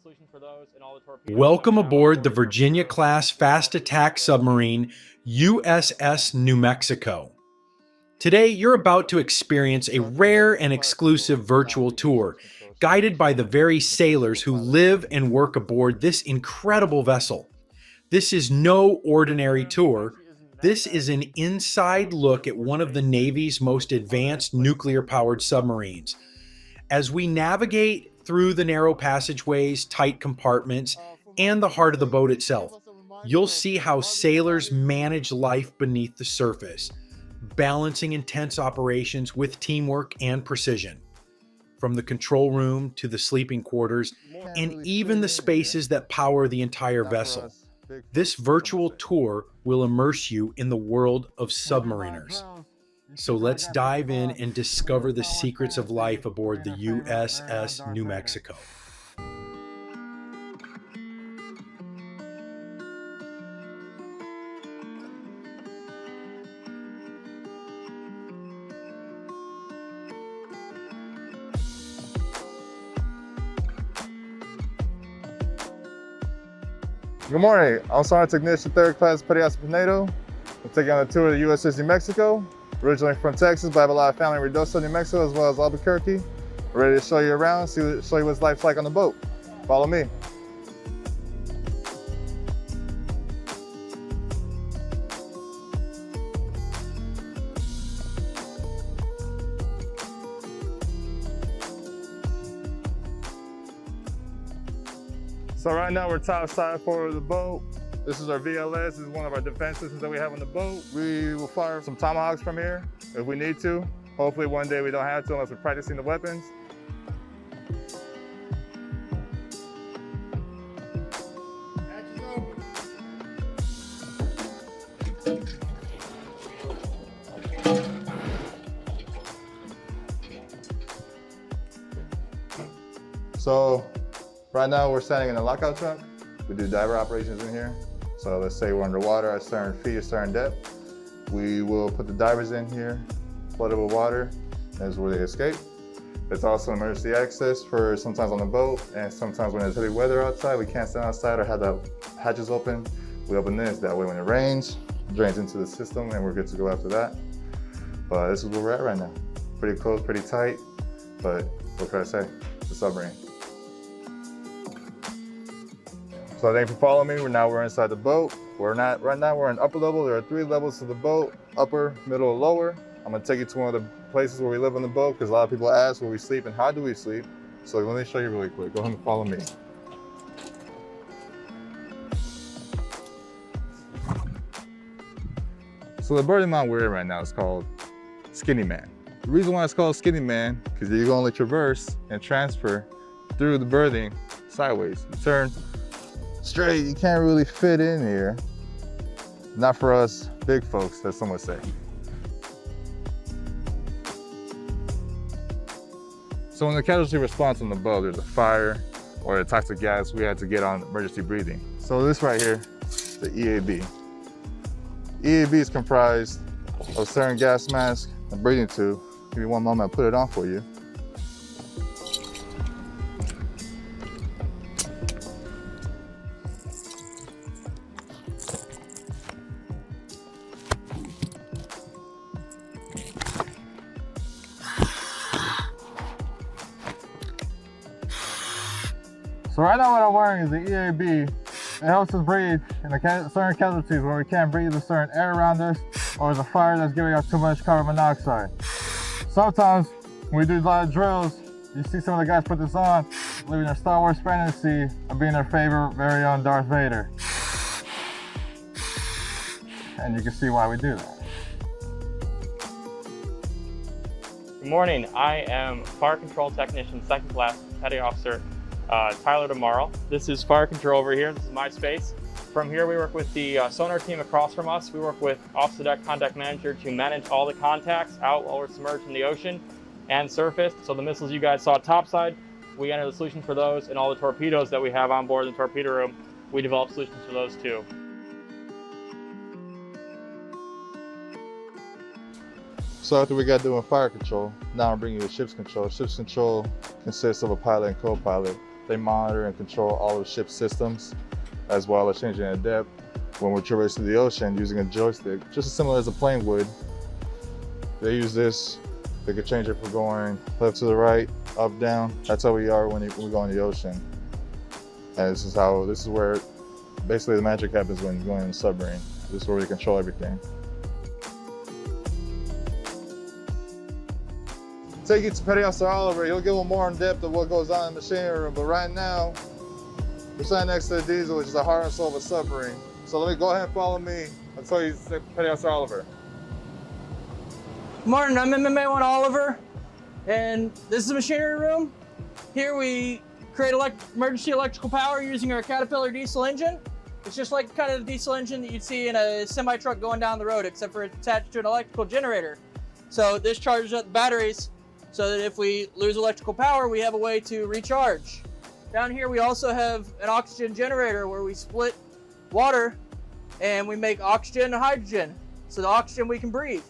solution for those and all the torpedoes. Welcome aboard the Virginia-class fast attack submarine USS New Mexico. Today, you're about to experience a rare and exclusive virtual tour, guided by the very sailors who live and work aboard this incredible vessel. This is no ordinary tour. This is an inside look at one of the Navy's most advanced nuclear-powered submarines. As we navigate through the narrow passageways, tight compartments, and the heart of the boat itself, you'll see how sailors manage life beneath the surface, balancing intense operations with teamwork and precision. From the control room to the sleeping quarters, and even the spaces that power the entire vessel. This virtual tour will immerse you in the world of submariners. So let's dive in and discover the secrets of life aboard the USS New Mexico. Good morning, I'm Sergeant Technician 3rd Class Petty Officer Torpedo. I'm taking on a tour of the USS New Mexico. Originally from Texas, but I have a lot of family in Reynosa, New Mexico, as well as Albuquerque. We're ready to show you around, show you what life's like on the boat. Follow me. So right now we're top side forward of the boat. This is our VLS. This is one of our defense systems that we have on the boat. We will fire some tomahawks from here if we need to. Hopefully one day we don't have to unless we're practicing the weapons. So right now we're standing in the lockout trunk. We do diver operations in here. So let's say we're underwater at certain feet, a certain depth. We will put the divers in here, flood it with water. That's where they escape. It's also emergency access for sometimes on the boat, and sometimes when there's heavy weather outside, we can't stand outside or have the hatches open. We open this, that way when it rains, it drains into the system and we're good to go after that. But this is where we're at right now. Pretty close, pretty tight, but what can I say? It's a submarine. So thank you for following me. Now we're inside the boat. Right now we're in upper level. There are 3 levels to the boat, upper, middle, and lower. I'm gonna take you to one of the places where we live on the boat because a lot of people ask where we sleep and how do we sleep. So let me show you really quick. Go ahead and follow me. So the berthing mount we're in right now is called Skinny Man. The reason why it's called Skinny Man because you can only traverse and transfer through the berthing sideways. You turn straight, you can't really fit in here. Not for us big folks, as some would say. So when the casualty response on the boat, there's a fire or a toxic gas, we had to get on emergency breathing. So this right here, the EAB. EAB is comprised of certain gas mask and breathing tube. Give me one moment, I'll put it on for you. So right now what I'm wearing is the EAB. It helps us breathe in the certain casualties where we can't breathe with certain air around us or there's a fire that's giving out too much carbon monoxide. Sometimes when we do a lot of drills, you see some of the guys put this on, living their Star Wars fantasy of being their favorite very own Darth Vader. And you can see why we do that. Good morning, I am Fire Control Technician 2nd Class Petty Officer Tyler Tomorrow. This is fire control over here. This is my space. From here, we work with the sonar team across from us. We work with off the deck contact manager to manage all the contacts out while we're submerged in the ocean and surface. So the missiles you guys saw topside, we enter the solution for those, and all the torpedoes that we have on board in the torpedo room, we develop solutions for those too. So after we got doing fire control, now I'm bringing you to ship's control. Ship's control consists of a pilot and co-pilot They monitor and control all of the ship's systems, as well as changing the depth when we're traversing the ocean using a joystick, just as similar as a plane would. They use this. They could change it from going left to the right, up, down. That's how we are when we go in the ocean. And this is where basically the magic happens when you're going in a submarine. This is where we control everything. Take you to Petty Officer Oliver. He'll give a more in depth of what goes on in the machinery room. But right now, we're standing next to the diesel, which is the heart and soul of a submarine. So let me go ahead and follow me. I'll tell you Petty Officer Oliver. Good morning, I'm MMA1 Oliver, and this is the machinery room. Here we create emergency electrical power using our Caterpillar diesel engine. It's just like kind of the diesel engine that you'd see in a semi-truck going down the road, except for it's attached to an electrical generator. So this charges up the batteries so that if we lose electrical power, we have a way to recharge. Down here we also have an oxygen generator where we split water and we make oxygen and hydrogen. So the oxygen we can breathe.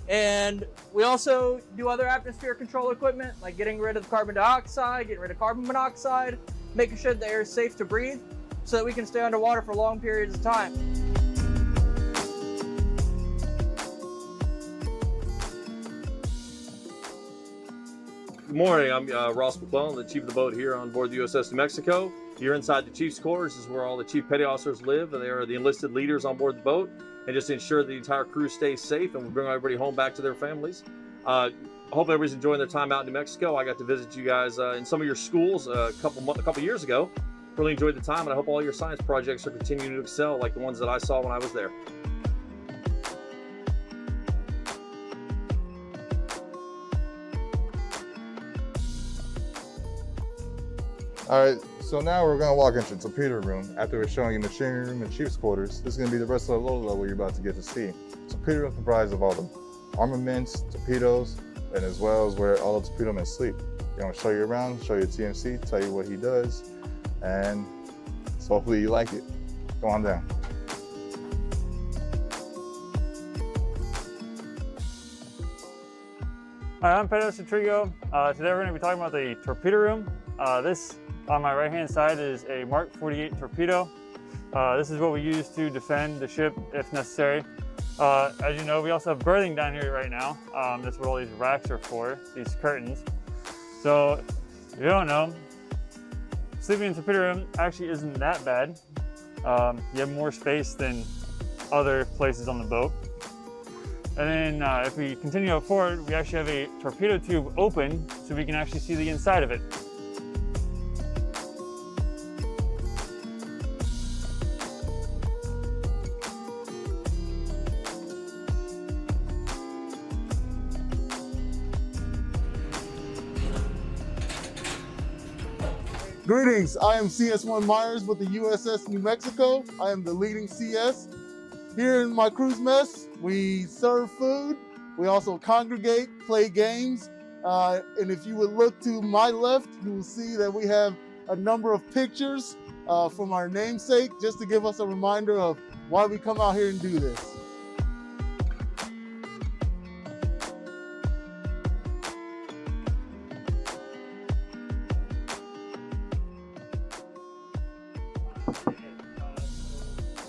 And we also do other atmosphere control equipment, like getting rid of the carbon dioxide, getting rid of carbon monoxide, making sure the air is safe to breathe so that we can stay underwater for long periods of time. Good morning, I'm Ross McClellan, the chief of the boat here on board the USS New Mexico. You're inside the chief's quarters. This is where all the chief petty officers live, and they are the enlisted leaders on board the boat, and just to ensure the entire crew stays safe and we bring everybody home back to their families. I hope everybody's enjoying their time out in New Mexico. I got to visit you guys in some of your schools a couple years ago. Really enjoyed the time, and I hope all your science projects are continuing to excel like the ones that I saw when I was there. All right, so now we're gonna walk into the torpedo room after we're showing you machinery room and chief's quarters. This is gonna be the rest of the low level you're about to get to see. Torpedo room comprised of all the armaments, torpedoes, and as well as where all the torpedo men sleep. I'm gonna show you around, show you TMC, tell you what he does, and so hopefully you like it. Go on down. Hi, I'm Pedro Citrigo. Today we're going to be talking about the torpedo room. This on my right hand side is a Mark 48 torpedo. This is what we use to defend the ship if necessary. As you know, we also have berthing down here right now. That's what all these racks are for, these curtains. So if you don't know, sleeping in the torpedo room actually isn't that bad. You have more space than other places on the boat. And then if we continue up forward, we actually have a torpedo tube open so we can actually see the inside of it. Greetings, I am CS1 Myers with the USS New Mexico. I am the leading CS. Here in my crew's mess, we serve food. We also congregate, play games. And if you would look to my left, you will see that we have a number of pictures from our namesake, just to give us a reminder of why we come out here and do this.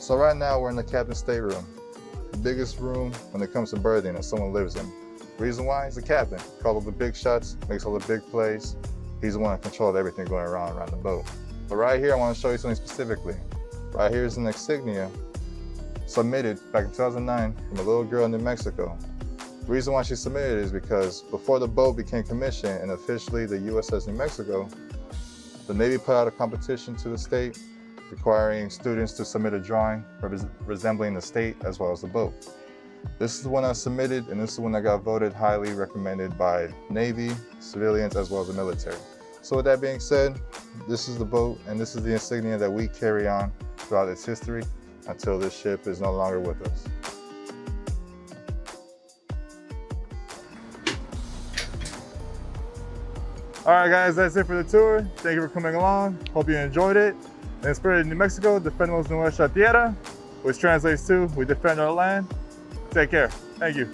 So right now we're in the captain's stateroom, the biggest room when it comes to berthing that someone lives in. Reason why? He's the captain. Calls all the big shots, makes all the big plays. He's the one that controls everything going around the boat. But right here, I want to show you something specifically. Right here is an insignia submitted back in 2009 from a little girl in New Mexico. The reason why she submitted it is because before the boat became commissioned and officially the USS New Mexico, the Navy put out a competition to the state requiring students to submit a drawing resembling the state as well as the boat. This is the one I submitted, and this is the one that got voted highly recommended by Navy, civilians, as well as the military. So with that being said, this is the boat, and this is the insignia that we carry on throughout its history until this ship is no longer with us. All right, guys, that's it for the tour. Thank you for coming along. Hope you enjoyed it. In the spirit of New Mexico, defendemos nuestra tierra, which translates to, we defend our land. Take care. Thank you.